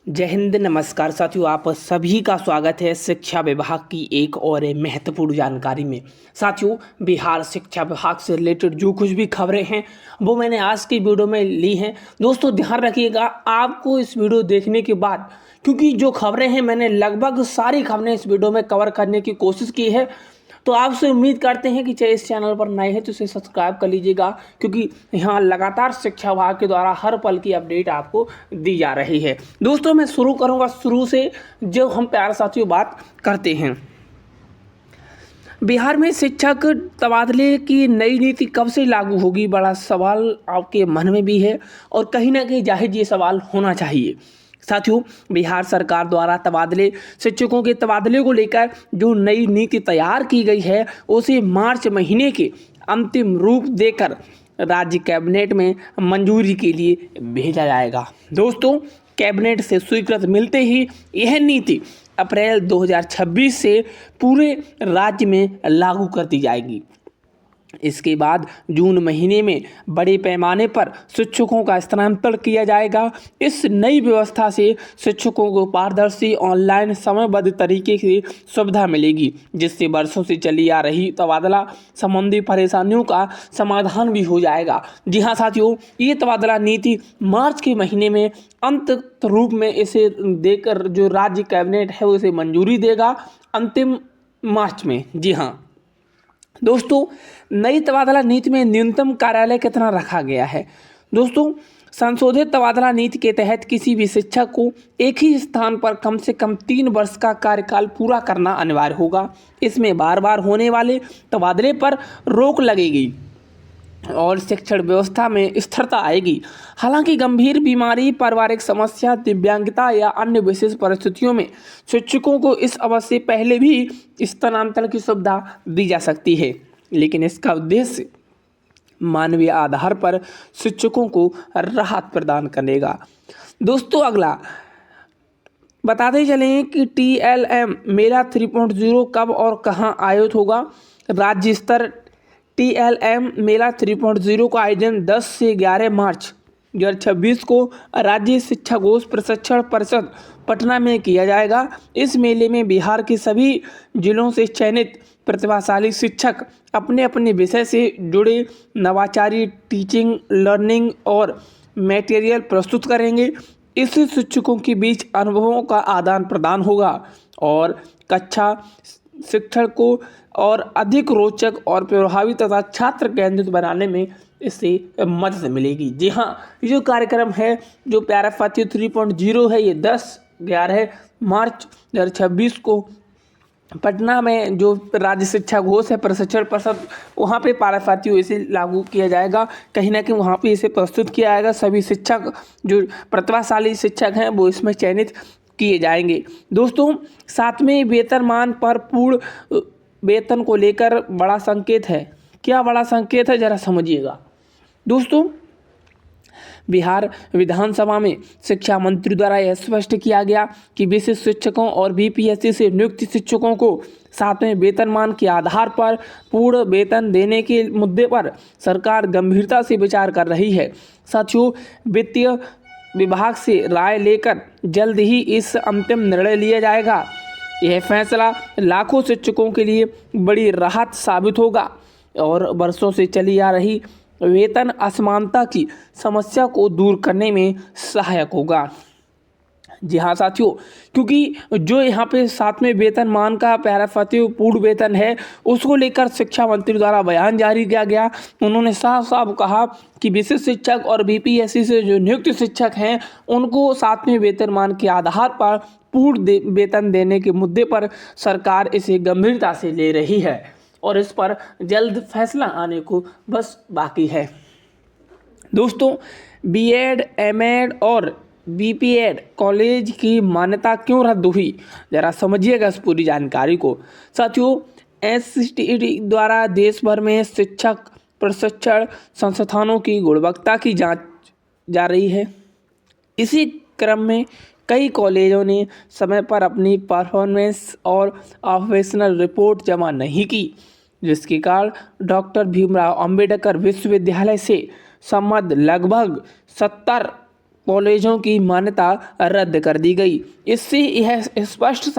जय हिंद, नमस्कार साथियों। आप सभी का स्वागत है शिक्षा विभाग की एक और महत्वपूर्ण जानकारी में। साथियों, बिहार शिक्षा विभाग से रिलेटेड जो कुछ भी खबरें हैं वो मैंने आज की वीडियो में ली हैं। दोस्तों ध्यान रखिएगा आपको इस वीडियो देखने के बाद, क्योंकि जो खबरें हैं मैंने लगभग सारी खबरें इस वीडियो में कवर करने की कोशिश की है। तो आपसे उम्मीद करते हैं कि चाहे इस चैनल पर नए हैं तो इसे सब्सक्राइब कर लीजिएगा, क्योंकि यहाँ लगातार शिक्षा विभाग के द्वारा हर पल की अपडेट आपको दी जा रही है। दोस्तों मैं शुरू करूँगा शुरू से, जो हम प्यारे साथियों बात करते हैं। बिहार में शिक्षक तबादले की नई नीति कब से लागू होगी, बड़ा सवाल आपके मन में भी है और कहीं ना कहीं जाहिर ये सवाल होना चाहिए। साथियों, बिहार सरकार द्वारा तबादले शिक्षकों के तबादले को लेकर जो नई नीति तैयार की गई है उसे मार्च महीने के अंतिम रूप देकर राज्य कैबिनेट में मंजूरी के लिए भेजा जाएगा। दोस्तों, कैबिनेट से स्वीकृत मिलते ही यह नीति अप्रैल 2026 से पूरे राज्य में लागू कर दी जाएगी। इसके बाद जून महीने में बड़े पैमाने पर शिक्षकों का स्थानांतरण किया जाएगा। इस नई व्यवस्था से शिक्षकों को पारदर्शी ऑनलाइन समयबद्ध तरीके से सुविधा मिलेगी, जिससे वर्षों से चली आ रही तबादला संबंधी परेशानियों का समाधान भी हो जाएगा। जी हाँ साथियों, ये तबादला नीति मार्च के महीने में अंत रूप में इसे देकर जो राज्य कैबिनेट है उसे मंजूरी देगा अंतिम मार्च में। जी हाँ दोस्तों, नई तबादला नीति में न्यूनतम कार्यालय कितना रखा गया है। दोस्तों, संशोधित तबादला नीति के तहत किसी भी शिक्षक को एक ही स्थान पर कम से कम 3 वर्ष का कार्यकाल पूरा करना अनिवार्य होगा। इसमें बार बार होने वाले तबादले पर रोक लगेगी और शिक्षण व्यवस्था में स्थिरता आएगी। हालांकि गंभीर बीमारी, पारिवारिक समस्या, दिव्यांगता या अन्य विशेष परिस्थितियों में शिक्षकों को इस अवधि से पहले भी स्थानांतरण की सुविधा दी जा सकती है, लेकिन इसका उद्देश्य मानवीय आधार पर शिक्षकों को राहत प्रदान करेगा। दोस्तों अगला बताते चलें कि TLM मेला 3.0 कब और कहां आयोजित होगा। राज्य स्तर TLM मेला 3.0 का आयोजन 10 से 11 मार्च 2026 को राज्य शिक्षा घोष प्रशिक्षण परिषद पटना में किया जाएगा। इस मेले में बिहार के सभी जिलों से चयनित प्रतिभाशाली शिक्षक अपने अपने विषय से जुड़े नवाचारी टीचिंग, लर्निंग और मटेरियल प्रस्तुत करेंगे। इससे शिक्षकों के बीच अनुभवों का आदान प्रदान होगा और कक्षा शिक्षण को और अधिक रोचक और प्रभावी तथा छात्र केंद्रित बनाने में इससे मदद मिलेगी। जी हाँ, ये जो कार्यक्रम है जो प्यारा साथियों 3.0 है, ये 10-11 मार्च 2026 को पटना में जो राज्य शिक्षा घोष है प्रशिक्षण परिषद, वहाँ पे प्यारा साथियों इसे लागू किया जाएगा। कहीं ना कहीं वहाँ पे इसे प्रस्तुत किया जाएगा। सभी शिक्षक जो प्रतिभाशाली शिक्षक हैं वो इसमें चयनित किए जाएंगे। दोस्तों, 7वें वेतनमान पर पूर्ण वेतन को लेकर बड़ा संकेत है। क्या बड़ा संकेत है, जरा समझिएगा। दोस्तों, बिहार विधानसभा में शिक्षा मंत्री द्वारा यह स्पष्ट किया गया कि विशिष्ट शिक्षकों और BPSC से नियुक्त शिक्षकों को 7वें वेतनमान के आधार पर पूर्ण वेतन देने के मुद्दे पर सरकार गंभीरता से विचार कर रही है। साथियों, वित्तीय विभाग से राय लेकर जल्द ही इस अंतिम निर्णय लिया जाएगा। यह फैसला लाखों शिक्षकों के लिए बड़ी राहत साबित होगा और वर्षों से चली आ रही वेतन असमानता की समस्या को दूर करने में सहायक होगा। जी हाँ साथियों, क्योंकि जो यहाँ पे 7वें वेतनमान का प्यारा साथियों पूर्ण वेतन है उसको लेकर शिक्षा मंत्री द्वारा बयान जारी किया गया। उन्होंने साफ साफ कहा कि विशिष्ट शिक्षक और BPSC से जो नियुक्त शिक्षक हैं उनको 7वें वेतनमान के आधार पर पूर्ण वेतन देने के मुद्दे पर सरकार इसे गंभीरता से ले रही है और इस पर जल्द फैसला आने को बस बाकी है। दोस्तों, B.Ed, M.Ed और BPEd कॉलेज की मान्यता क्यों रद्द हुई, जरा समझिएगा इस पूरी जानकारी को। साथियों, SCTD द्वारा देश भर में शिक्षक प्रशिक्षण संस्थानों की गुणवत्ता की जांच जा रही है। इसी क्रम में कई कॉलेजों ने समय पर अपनी परफॉर्मेंस और ऑब्जर्वेशनल रिपोर्ट जमा नहीं की, जिसके कारण डॉक्टर भीमराव अंबेडकर विश्वविद्यालय से संबद्ध लगभग 70 कॉलेजों की मान्यता रद्द कर दी गई। इससे यह स्पष्ट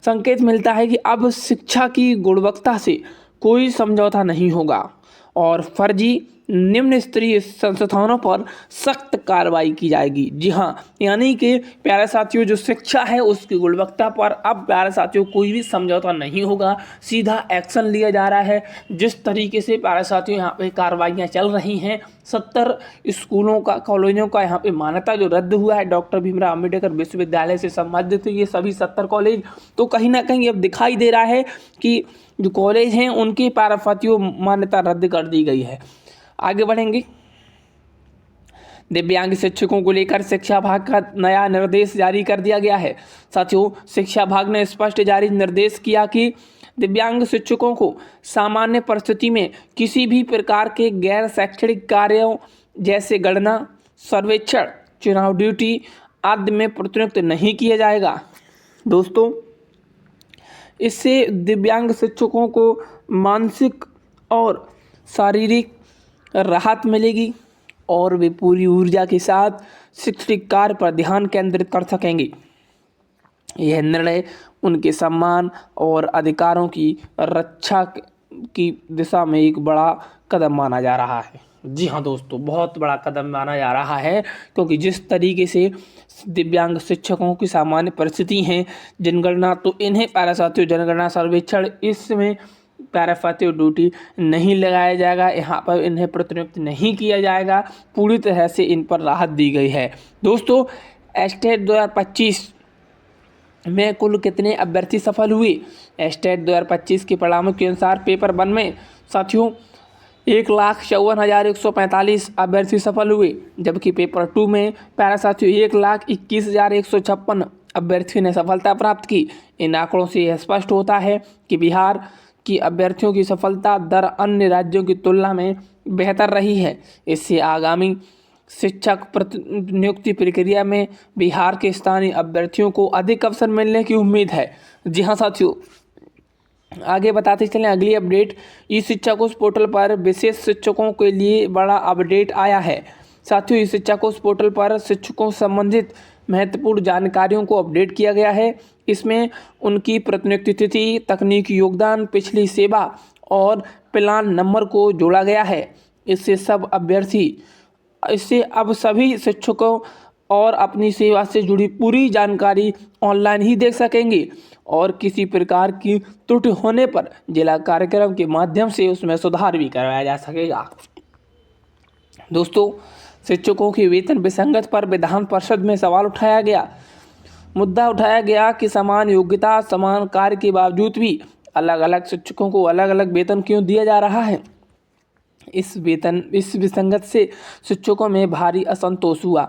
संकेत मिलता है कि अब शिक्षा की गुणवत्ता से कोई समझौता नहीं होगा और फर्जी निम्न स्तरीय संस्थानों पर सख्त कार्रवाई की जाएगी। जी हाँ, यानी कि प्यारे साथियों, जो शिक्षा है उसकी गुणवत्ता पर अब प्यारे साथियों कोई भी समझौता नहीं होगा, सीधा एक्शन लिया जा रहा है। जिस तरीके से प्यारे साथियों यहाँ पे कार्रवाइयाँ चल रही हैं, 70 स्कूलों का कॉलेजों का यहाँ पे मान्यता जो रद्द हुआ है डॉक्टर भीमराव अम्बेडकर विश्वविद्यालय से संबंधित ये सभी 70 कॉलेज, तो कहीं ना कहीं अब दिखाई दे रहा है कि जो कॉलेज हैं उनकी प्यारे साथियों मान्यता रद्द कर दी गई है। आगे बढ़ेंगे। दिव्यांग शिक्षकों को लेकर शिक्षा विभाग का नया निर्देश जारी कर दिया गया है। साथियों, शिक्षा विभाग ने स्पष्ट जारी निर्देश किया कि दिव्यांग शिक्षकों को सामान्य परिस्थिति में किसी भी प्रकार के गैर शैक्षणिक कार्यों जैसे गणना, सर्वेक्षण, चुनाव ड्यूटी आदि में प्रतिनियुक्त नहीं किया जाएगा। दोस्तों, इससे दिव्यांग शिक्षकों को मानसिक और शारीरिक राहत मिलेगी और वे पूरी ऊर्जा के साथ शैक्षणिक कार्य पर ध्यान केंद्रित कर सकेंगे। यह निर्णय उनके सम्मान और अधिकारों की रक्षा की दिशा में एक बड़ा कदम माना जा रहा है। जी हाँ दोस्तों, बहुत बड़ा कदम माना जा रहा है, क्योंकि जिस तरीके से दिव्यांग शिक्षकों की सामान्य परिस्थिति हैं, जनगणना, तो इन्हें प्यारे साथियों जनगणना सर्वेक्षण इसमें प्यारे साथियों ड्यूटी नहीं लगाया जाएगा, यहाँ पर इन्हें प्रतिनियुक्त नहीं किया जाएगा, पूरी तरह से इन पर राहत दी गई है। दोस्तों, एस्टेट 2025 में कुल कितने अभ्यर्थी सफल हुए? एस्टेट 2025 के परिणामों के अनुसार पेपर 1 में साथियों 1,54,145 अभ्यर्थी सफल हुए, जबकि पेपर 2 में प्यारे साथियों 1,21,156 अभ्यर्थियों ने सफलता प्राप्त की। इन आंकड़ों से यह स्पष्ट होता है कि बिहार की अभ्यर्थियों की सफलता दर अन्य राज्यों की तुलना में बेहतर रही है। इससे आगामी शिक्षक नियुक्ति प्रक्रिया में बिहार के स्थानीय अभ्यर्थियों को अधिक अवसर मिलने की उम्मीद है। जी हाँ साथियों, आगे बताते चलें अगली अपडेट। ई शिक्षा कोश पोर्टल पर विशेष शिक्षकों के लिए बड़ा अपडेट आया है। साथियों, ई शिक्षा कोश पोर्टल पर शिक्षकों संबंधित महत्वपूर्ण जानकारियों को अपडेट किया गया है। इसमें उनकी प्रतिनियुक्ति तिथि, तकनीकी योगदान, पिछली सेवा और प्लान नंबर को जोड़ा गया है। इससे अब सभी शिक्षकों और अपनी सेवा से जुड़ी पूरी जानकारी ऑनलाइन ही देख सकेंगे और किसी प्रकार की त्रुटि होने पर जिला कार्यक्रम के माध्यम से उसमें सुधार भी करवाया जा सकेगा। दोस्तों, शिक्षकों के वेतन विसंगत पर विधान परिषद में मुद्दा उठाया गया कि समान योग्यता समान कार्य के बावजूद भी अलग अलग शिक्षकों को अलग अलग वेतन क्यों दिया जा रहा है। इस विसंगत से शिक्षकों में भारी असंतोष हुआ।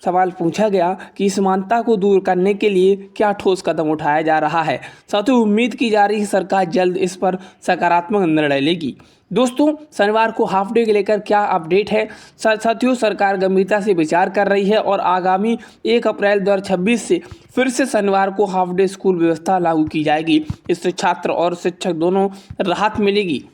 सवाल पूछा गया कि समानता को दूर करने के लिए क्या ठोस कदम उठाया जा रहा है। साथियों, उम्मीद की जा रही है सरकार जल्द इस पर सकारात्मक निर्णय लेगी। दोस्तों, शनिवार को हाफ डे के लेकर क्या अपडेट है? साथियों, सरकार गंभीरता से विचार कर रही है और आगामी 1 अप्रैल 2026 से फिर से शनिवार को हाफ डे स्कूल व्यवस्था लागू की जाएगी। इससे छात्र और शिक्षक दोनों राहत मिलेगी।